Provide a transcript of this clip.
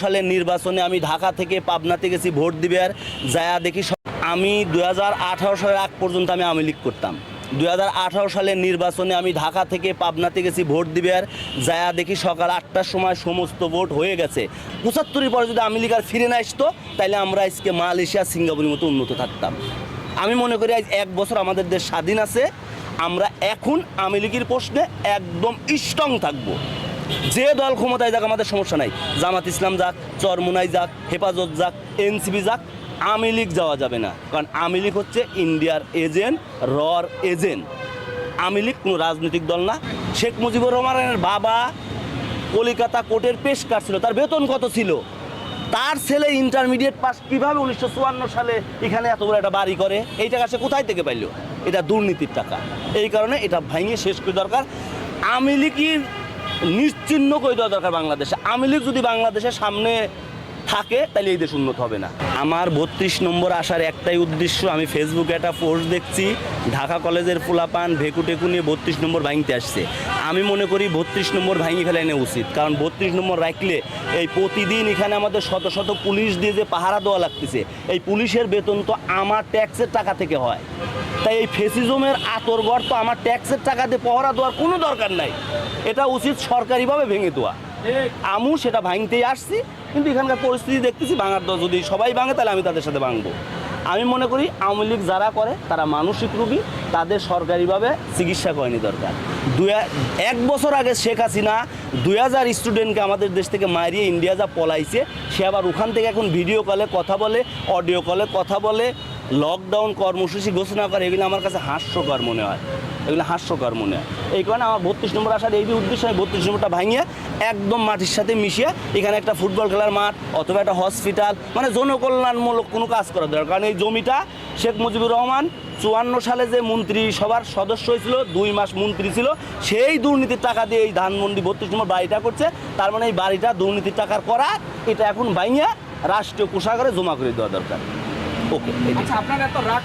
সালের নির্বাচনে আমি ঢাকা থেকে পাবনাতে গেছি ভোট দিবে, আর যায়া দেখি আমি 2018 সালের আগ পর্যন্ত আমি আওয়ামী লীগ করতাম। 2018 সালের নির্বাচনে আমি ঢাকা থেকে পাবনাতে গেছি ভোট দিবে, আর যায়া দেখি সকাল 8টার সময় সমস্ত ভোট হয়ে গেছে। 75-এর পরে যদি আওয়ামী লীগ আর ফিরে না আসতো, তাহলে আমরা আজকে মালয়েশিয়া সিঙ্গাপুরের মতো উন্নত থাকতাম। আমি মনে করি আজ 1 বছর আমাদের দেশ স্বাধীন আছে, আমরা এখন আওয়ামী লীগের প্রশ্নে একদম স্ট্রং থাকবো। যে দল ক্ষমতায় যাক আমাদের সমস্যা নাই, জামাত ইসলাম যাক, চরমোনাই যাক, হেফাজত যাক, এনসিপি যাক, আওয়ামী লীগ যাওয়া যাবে না। কারণ আওয়ামী লীগ হচ্ছে ইন্ডিয়ার এজেন্ট, রর এজেন্ট। আওয়ামী লীগ কোনো রাজনৈতিক দল না। শেখ মুজিবুর রহমানের বাবা কলিকাতা কোর্টের পেশকার ছিল, তার বেতন কত ছিল? তার ছেলে ইন্টারমিডিয়েট পাস কীভাবে 1954 সালে এখানে এত বড় একটা বাড়ি করে? এই টাকা সে কোথায় থেকে পাইল? এটা দুর্নীতির টাকা। এই কারণে এটা ভেঙে শেষ করে দরকার। আওয়ামী লীগের নিশ্চিহ্ন করে দেওয়া দরকার বাংলাদেশে। আওয়ামী লীগ যদি বাংলাদেশের সামনে থাকে, তাহলে এই দেশ উন্নত হবে না। আমার 32 নম্বর আসার একটাই উদ্দেশ্য। আমি ফেসবুকে একটা পোস্ট দেখছি, ঢাকা কলেজের পোলাপান ভেকু টেকু নিয়ে 32 নম্বর ভাঙতে আসছে। আমি মনে করি 32 নম্বর ভাঙি ফেলাই নেওয়া উচিত। কারণ 32 নম্বর রাখলে এই প্রতিদিন এখানে আমাদের শত শত পুলিশ দিয়ে যে পাহারা দেওয়া লাগতেছে, এই পুলিশের বেতন তো আমার ট্যাক্সের টাকা থেকে হয়। তাই এই ফেসিজমের আতরগড় তো আমার ট্যাক্সের টাকা দিয়ে পহরা দেওয়ার কোনো দরকার নাই। এটা উচিত সরকারিভাবে ভেঙে দেওয়া। আমু সেটা ভাঙতেই আসছি, কিন্তু এখানকার পরিস্থিতি দেখতেছি ভাঙার দর যদি সবাই ভাঙে, তাহলে আমি তাদের সাথে ভাঙবো। আমি মনে করি আওয়ামী লীগ যারা করে তারা মানসিক রোগী, তাদের সরকারিভাবে চিকিৎসা করানি দরকার। 1 বছর আগে শেখ হাসিনা 2000 স্টুডেন্টকে আমাদের দেশ থেকে মারিয়ে ইন্ডিয়া যা পলাইছে, সে আবার ওখান থেকে এখন ভিডিও কলে কথা বলে, অডিও কলে কথা বলে, লকডাউন কর্মসূচি ঘোষণা করে। এগুলো আমার কাছে হাস্যকর মনে হয়, এগুলো হাস্যকর মনে হয়। এই কারণে আমার 32 নম্বর আসার এই উদ্দেশ্য, আমি 32 নম্বরটা ভাঙিয়ে একদম মাটির সাথে মিশিয়ে এখানে একটা ফুটবল খেলার মাঠ অথবা একটা হসপিটাল, মানে জনকল্যাণমূলক কোনো কাজ করা দরকার। কারণ এই জমিটা শেখ মুজিবুর রহমান 54 সালে যে মন্ত্রী সভার সদস্য হয়েছিল, 2 মাস মন্ত্রী ছিল, সেই দুর্নীতির টাকা দিয়ে এই ধানমন্ডি 32 নম্বর বাড়িটা করছে। তার মানে এই বাড়িটা দুর্নীতির টাকার করা, এটা এখন ভাঙিয়ে রাষ্ট্রীয় কোষাগারে জমা করে দেওয়া দরকার। ওকে, আচ্ছা, আপনার এত রাগ